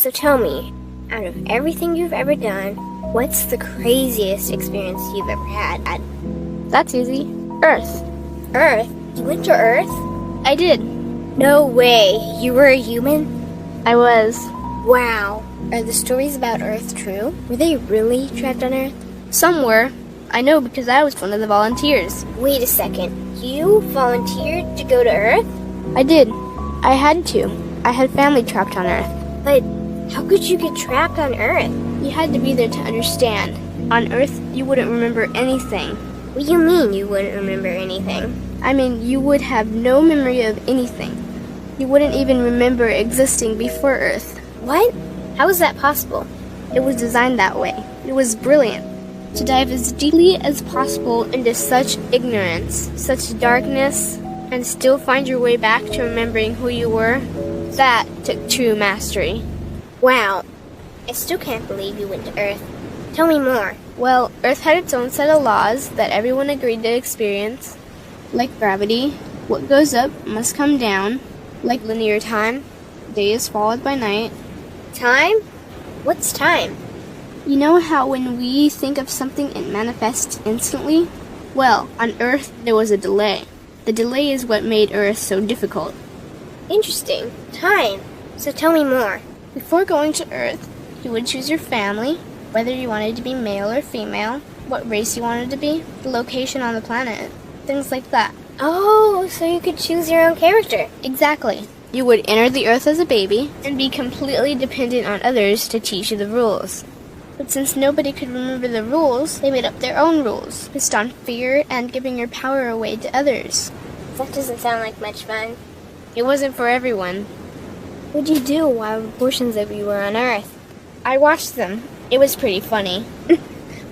So tell me, out of everything you've ever done, what's the craziest experience you've ever had? That's easy. Earth. Earth? You went to Earth? I did. No way. You were a human? I was. Wow. Are the stories about Earth true? Were they really trapped on Earth? Some were. I know because I was one of the volunteers. Wait a second. You volunteered to go to Earth? I did. I had to. I had family trapped on Earth. But how could you get trapped on Earth? You had to be there to understand. On Earth, you wouldn't remember anything. What do you mean you wouldn't remember anything? I mean, you would have no memory of anything. You wouldn't even remember existing before Earth. What? How is that possible? It was designed that way. It was brilliant. To dive as deeply as possible into such ignorance, such darkness, and still find your way back to remembering who you were, that took true mastery. Wow. I still can't believe you went to Earth. Tell me more. Well, Earth had its own set of laws that everyone agreed to experience. Like gravity, what goes up must come down. Like linear time, day is followed by night. Time? What's time? You know how when we think of something it manifests instantly? Well, on Earth there was a delay. The delay is what made Earth so difficult. Interesting. Time. So tell me more. Before going to Earth, you would choose your family, whether you wanted to be male or female, what race you wanted to be, the location on the planet, things like that. Oh, so you could choose your own character. Exactly. You would enter the Earth as a baby and be completely dependent on others to teach you the rules. But since nobody could remember the rules, they made up their own rules, based on fear and giving your power away to others. That doesn't sound like much fun. It wasn't for everyone. What'd you do while portions of you were on Earth? I watched them. It was pretty funny.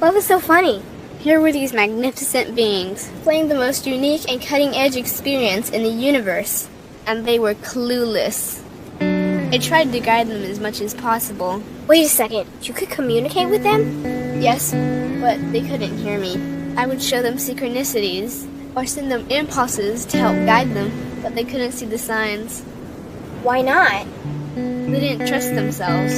What was so funny? Here were these magnificent beings, playing the most unique and cutting-edge experience in the universe, and they were clueless. I tried to guide them as much as possible. Wait a second. You could communicate with them? Yes, but they couldn't hear me. I would show them synchronicities, or send them impulses to help guide them, but they couldn't see the signs. Why not? They didn't trust themselves.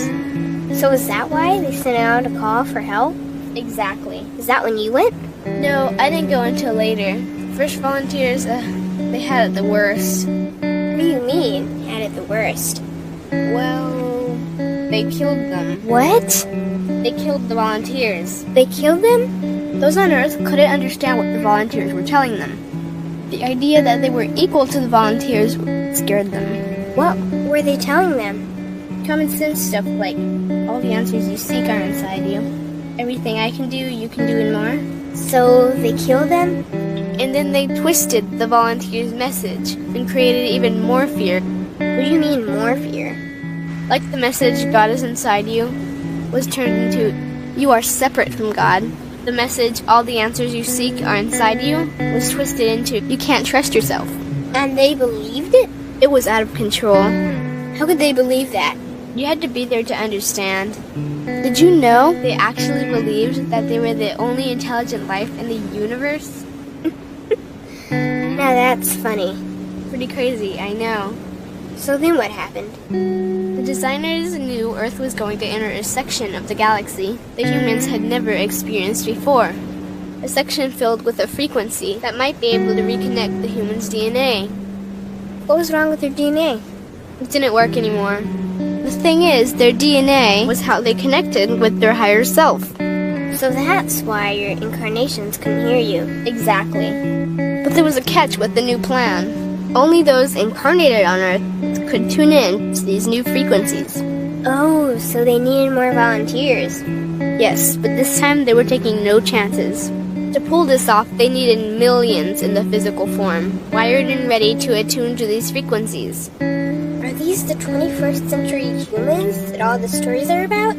So is that why they sent out a call for help? Exactly. Is that when you went? No, I didn't go until later. First volunteers, they had it the worst. What do you mean, had it the worst? Well, they killed them. What? They killed the volunteers. They killed them? Those on Earth couldn't understand what the volunteers were telling them. The idea that they were equal to the volunteers scared them. What were they telling them? Common sense stuff like, all the answers you seek are inside you. Everything I can do, you can do and more. So they killed them? And then they twisted the volunteers' message and created even more fear. What do you mean, more fear? Like the message, God is inside you, was turned into, you are separate from God. The message, all the answers you seek are inside you, was twisted into, you can't trust yourself. And they believed it? It was out of control. How could they believe that? You had to be there to understand. Did you know they actually believed that they were the only intelligent life in the universe? Now that's funny. Pretty crazy, I know. So then what happened? The designers knew Earth was going to enter a section of the galaxy that humans had never experienced before. A section filled with a frequency that might be able to reconnect the human's DNA. What was wrong with their DNA? It didn't work anymore. The thing is, their DNA was how they connected with their higher self. So that's why your incarnations couldn't hear you. Exactly. But there was a catch with the new plan. Only those incarnated on Earth could tune in to these new frequencies. Oh, so they needed more volunteers. Yes, but this time they were taking no chances. To pull this off, they needed millions in the physical form, wired and ready to attune to these frequencies. Are these the 21st century humans that all the stories are about?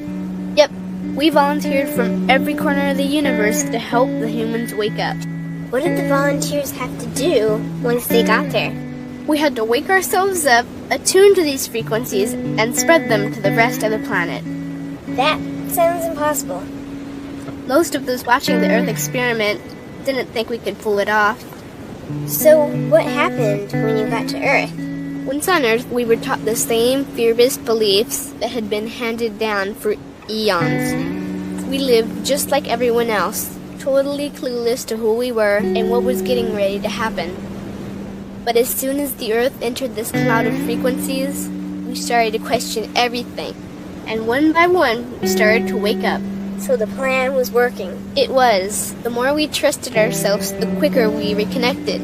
Yep, we volunteered from every corner of the universe to help the humans wake up. What did the volunteers have to do once they got there? We had to wake ourselves up, attune to these frequencies, and spread them to the rest of the planet. That sounds impossible. Most of those watching the Earth experiment didn't think we could pull it off. So what happened when you got to Earth? Once on Earth, we were taught the same fear-based beliefs that had been handed down for eons. We lived just like everyone else, totally clueless to who we were and what was getting ready to happen. But as soon as the Earth entered this cloud of frequencies, we started to question everything. And one by one, we started to wake up. So the plan was working. It was. The more we trusted ourselves, the quicker we reconnected.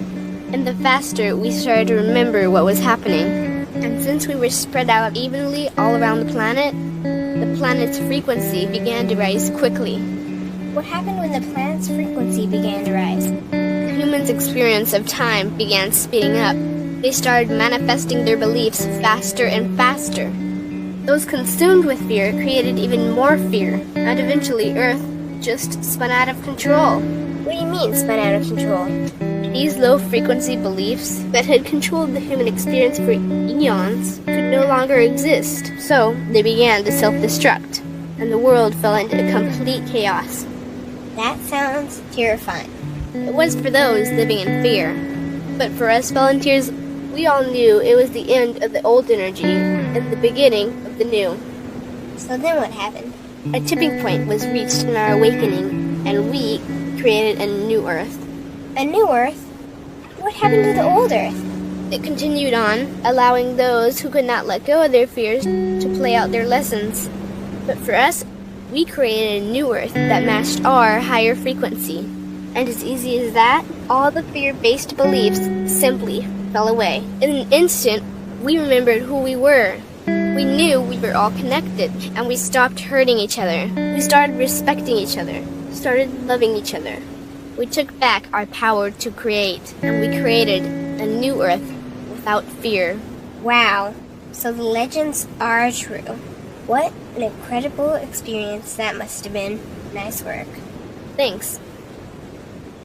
And the faster we started to remember what was happening. And since we were spread out evenly all around the planet's frequency began to rise quickly. What happened when the planet's frequency began to rise? Humans' experience of time began speeding up. They started manifesting their beliefs faster and faster. Those consumed with fear created even more fear, and eventually Earth just spun out of control. What do you mean, spun out of control? These low-frequency beliefs that had controlled the human experience for eons could no longer exist, so they began to self-destruct, and the world fell into complete chaos. That sounds terrifying. It was for those living in fear, but for us volunteers, we all knew it was the end of the old energy and the beginning of the new. So then what happened? A tipping point was reached in our awakening, and we created a new Earth. A new Earth? What happened to the old Earth? It continued on, allowing those who could not let go of their fears to play out their lessons. But for us, we created a new Earth that matched our higher frequency. And as easy as that, all the fear-based beliefs simply fell away. In an instant, we remembered who we were. We knew we were all connected, and we stopped hurting each other. We started respecting each other, started loving each other. We took back our power to create, and we created a new Earth without fear. Wow. So the legends are true. What an incredible experience that must have been. Nice work. Thanks.